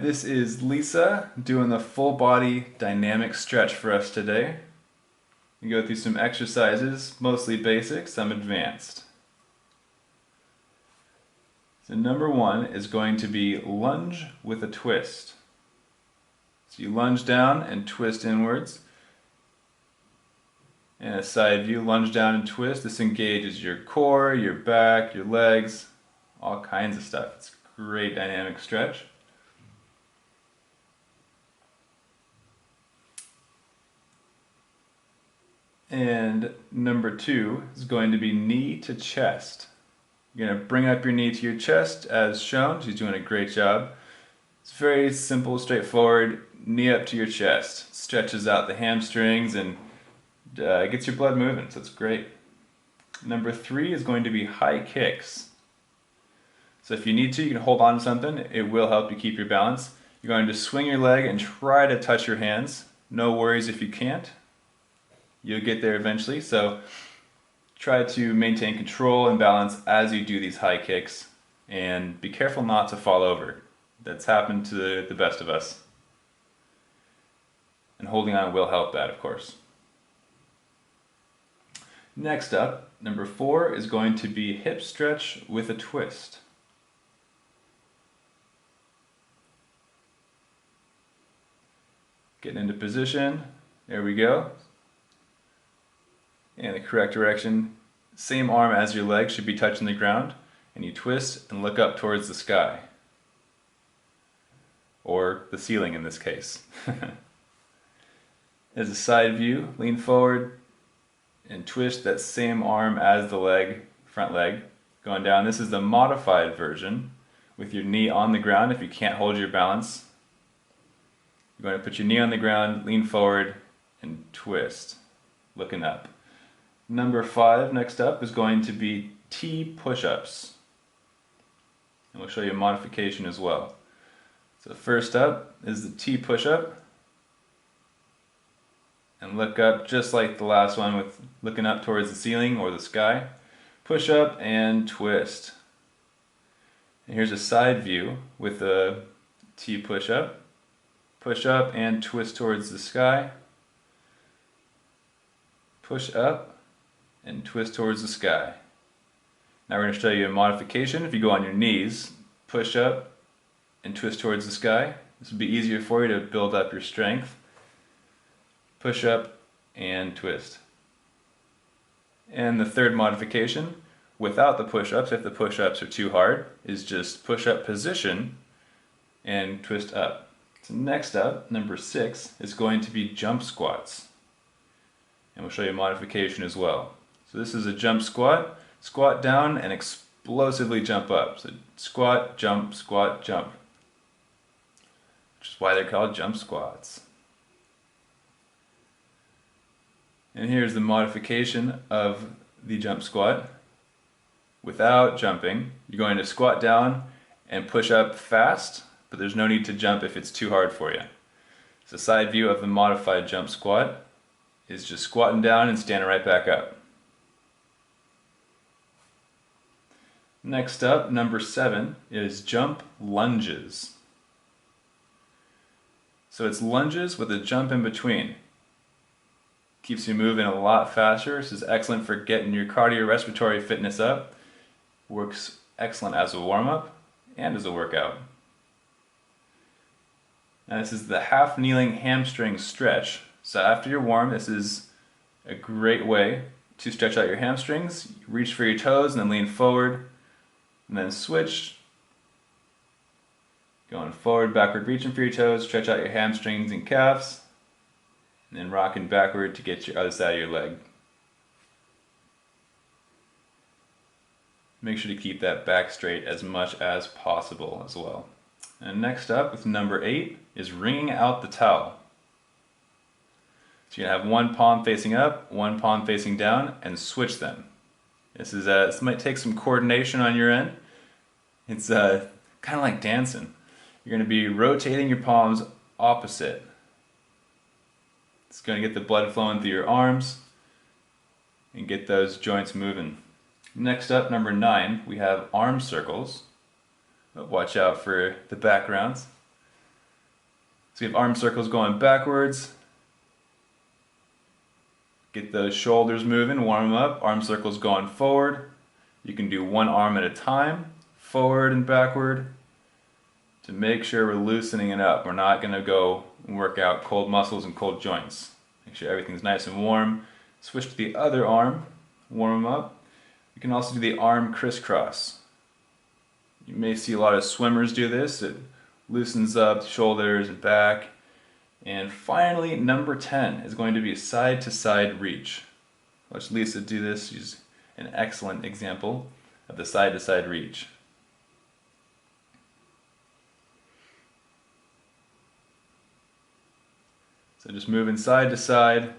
This is Lisa doing the full body dynamic stretch for us today. We go through some exercises, mostly basic, some advanced. So number one is going to be lunge with a twist. So you lunge down and twist inwards. And a side view, lunge down and twist. This engages your core, your back, your legs, all kinds of stuff. It's a great dynamic stretch. And number two is going to be knee to chest. You're going to bring up your knee to your chest as shown. She's doing a great job. It's very simple, straightforward. Knee up to your chest. Stretches out the hamstrings and gets your blood moving, so it's great. Number three is going to be high kicks. So if you need to, you can hold on to something. It will help you keep your balance. You're going to swing your leg and try to touch your hands. No worries if you can't. You'll get there eventually, so try to maintain control and balance as you do these high kicks, and be careful not to fall over. That's happened to the best of us. And holding on will help that, of course. Next up, number four is going to be hip stretch with a twist. Getting into position, there we go. And the correct direction, same arm as your leg should be touching the ground, and you twist and look up towards the sky. Or the ceiling in this case. As a side view, lean forward and twist that same arm as the leg, front leg, going down. This is the modified version with your knee on the ground if you can't hold your balance. You're going to put your knee on the ground, lean forward, and twist, looking up. Number five, next up, is going to be T push-ups. And we'll show you a modification as well. So first up is the T push-up. And look up just like the last one with looking up towards the ceiling or the sky. Push up and twist. And here's a side view with a T push-up. Push up and twist towards the sky. Push up and twist towards the sky. Now we're going to show you a modification. If you go on your knees, push up and twist towards the sky. This will be easier for you to build up your strength. Push up and twist. And the third modification, without the push-ups, if the push-ups are too hard, is just push up position and twist up. So next up, number six, is going to be jump squats. And we'll show you a modification as well. So this is a jump squat. Squat down and explosively jump up. So squat, jump, jump. Which is why they're called jump squats. And here's the modification of the jump squat. Without jumping, you're going to squat down and push up fast, but there's no need to jump if it's too hard for you. So side view of the modified jump squat is just squatting down and standing right back up. Next up, number seven, is jump lunges. So it's lunges with a jump in between. Keeps you moving a lot faster. This is excellent for getting your cardiorespiratory fitness up. Works excellent as a warm-up and as a workout. Now this is the half kneeling hamstring stretch. So after you're warm, this is a great way to stretch out your hamstrings. Reach for your toes and then lean forward. And then switch, going forward, backward, reaching for your toes, stretch out your hamstrings and calves, and then rocking backward to get your other side of your leg. Make sure to keep that back straight as much as possible as well. And next up, with number eight, is wringing out the towel. So you're going to have one palm facing up, one palm facing down, and switch them. This might take some coordination on your end. It's kind of like dancing. You're going to be rotating your palms opposite. It's going to get the blood flowing through your arms and get those joints moving. Next up, number 9, we have arm circles. But watch out for the backgrounds. So you have arm circles going backwards. Get those shoulders moving, warm them up. Arm circles going forward. You can do one arm at a time, forward and backward, to make sure we're loosening it up. We're not going to go and work out cold muscles and cold joints. Make sure everything's nice and warm. Switch to the other arm, warm them up. You can also do the arm crisscross. You may see a lot of swimmers do this. It loosens up the shoulders and back. And finally, number 10 is going to be a side-to-side reach. Watch Lisa do this. She's an excellent example of the side-to-side reach. So just moving side to side,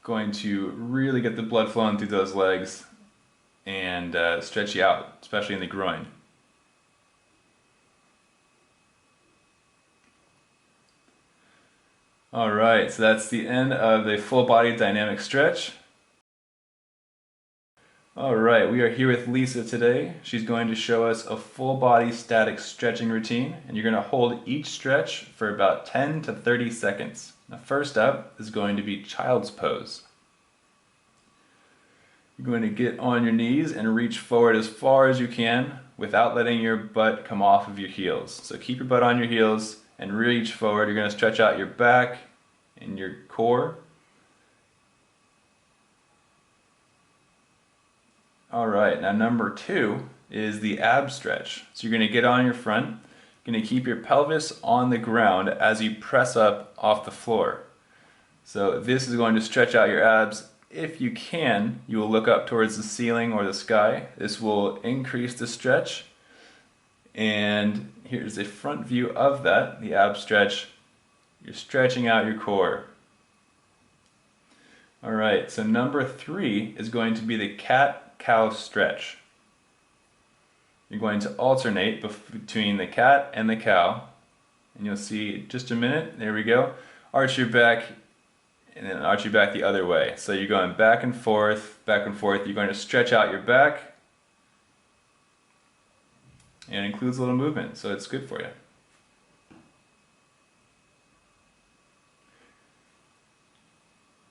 going to really get the blood flowing through those legs and stretch you out, especially in the groin. Alright, so that's the end of the full body dynamic stretch. Alright, we are here with Lisa today. She's going to show us a full body static stretching routine, and you're going to hold each stretch for about 10 to 30 seconds. Now, first up is going to be child's pose. You're going to get on your knees and reach forward as far as you can without letting your butt come off of your heels. So keep your butt on your heels and reach forward. You're going to stretch out your back and your core. Alright, now number 2 is the ab stretch. So you're going to get on your front, you're going to keep your pelvis on the ground as you press up off the floor. So this is going to stretch out your abs. If you can, you will look up towards the ceiling or the sky. This will increase the stretch. And here's a front view of that, the ab stretch. You're stretching out your core. Alright, so number 3 is going to be the cat-cow stretch. You're going to alternate between the cat and the cow. And you'll see just a minute, there we go. Arch your back and then arch your back the other way. So you're going back and forth, back and forth. You're going to stretch out your back. And it includes a little movement, so it's good for you.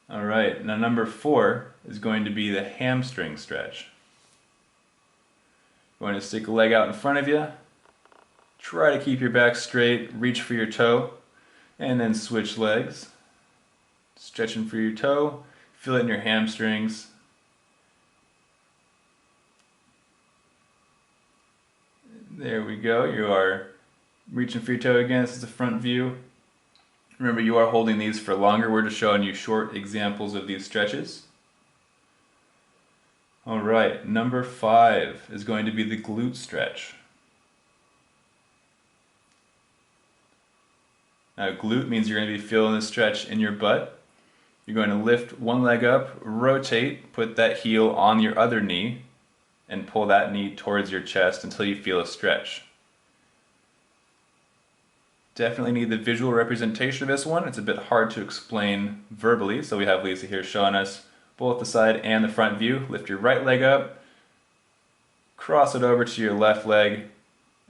Alright, now number 4 is going to be the hamstring stretch. You're going to stick a leg out in front of you, try to keep your back straight, reach for your toe, and then switch legs. Stretching for your toe, feel it in your hamstrings. There we go, you are reaching for your toe again. This is the front view. Remember, you are holding these for longer. We're just showing you short examples of these stretches. Alright, number 5 is going to be the glute stretch. Now, glute means you're going to be feeling the stretch in your butt. You're going to lift one leg up, rotate, put that heel on your other knee, and pull that knee towards your chest until you feel a stretch. Definitely need the visual representation of this one. It's a bit hard to explain verbally, so we have Lisa here showing us both the side and the front view. Lift your right leg up, cross it over to your left leg,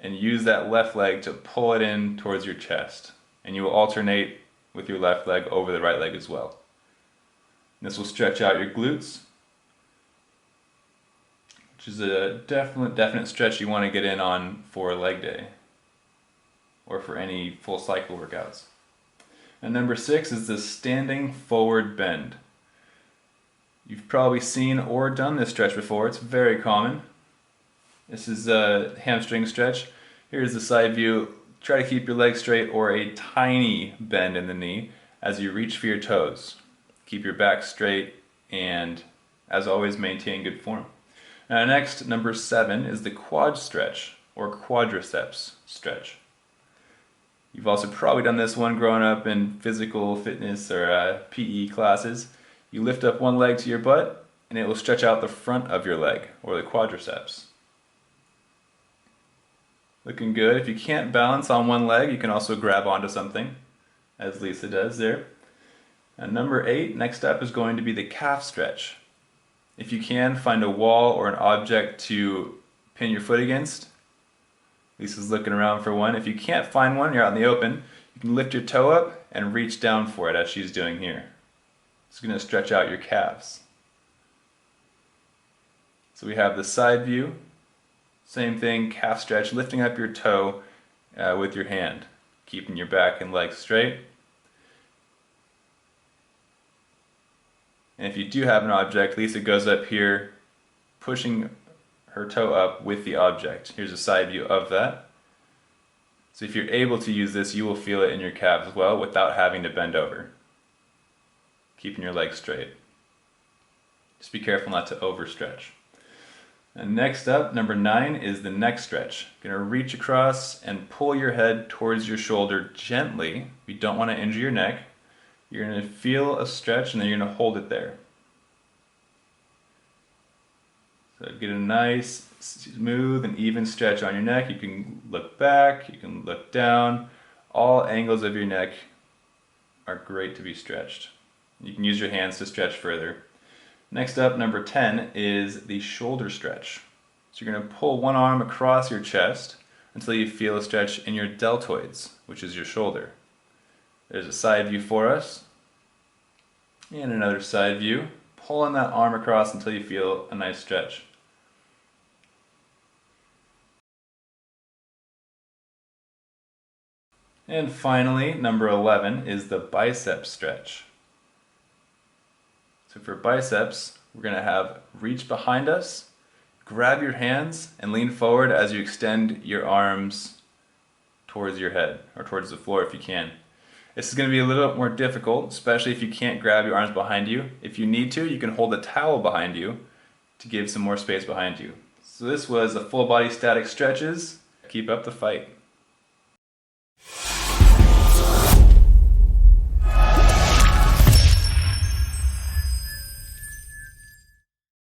and use that left leg to pull it in towards your chest. And you will alternate with your left leg over the right leg as well. And this will stretch out your glutes, which is a definite stretch you want to get in on for leg day or for any full cycle workouts. And number 6 is the standing forward bend. You've probably seen or done this stretch before. It's very common. This is a hamstring stretch. Here's the side view. Try to keep your legs straight or a tiny bend in the knee as you reach for your toes. Keep your back straight and, as always, maintain good form. Now next, number 7 is the quad stretch or quadriceps stretch. You've also probably done this one growing up in physical fitness or PE classes. You lift up one leg to your butt and it will stretch out the front of your leg or the quadriceps. Looking good. If you can't balance on one leg, you can also grab onto something, as Lisa does there. And number 8, next up, is going to be the calf stretch. If you can, find a wall or an object to pin your foot against. Lisa's looking around for one. If you can't find one, you're out in the open, you can lift your toe up and reach down for it as she's doing here. It's going to stretch out your calves. So we have the side view. Same thing, calf stretch, lifting up your toe with your hand, keeping your back and legs straight. And if you do have an object, Lisa goes up here, pushing her toe up with the object. Here's a side view of that. So if you're able to use this, you will feel it in your calves as well without having to bend over. Keeping your legs straight. Just be careful not to overstretch. And next up, number 9, is the neck stretch. You're going to reach across and pull your head towards your shoulder gently. You don't want to injure your neck. You're going to feel a stretch and then you're going to hold it there. So get a nice, smooth and even stretch on your neck. You can look back, you can look down. All angles of your neck are great to be stretched. You can use your hands to stretch further. Next up, number 10, is the shoulder stretch. So you're going to pull one arm across your chest until you feel a stretch in your deltoids, which is your shoulder. There's a side view for us. And another side view. Pulling that arm across until you feel a nice stretch. And finally, number 11 is the bicep stretch. So for biceps, we're going to have reach behind us, grab your hands, and lean forward as you extend your arms towards your head, or towards the floor if you can. This is going to be a little bit more difficult, especially if you can't grab your arms behind you. If you need to, you can hold a towel behind you to give some more space behind you. So this was the full body static stretches. Keep up the fight.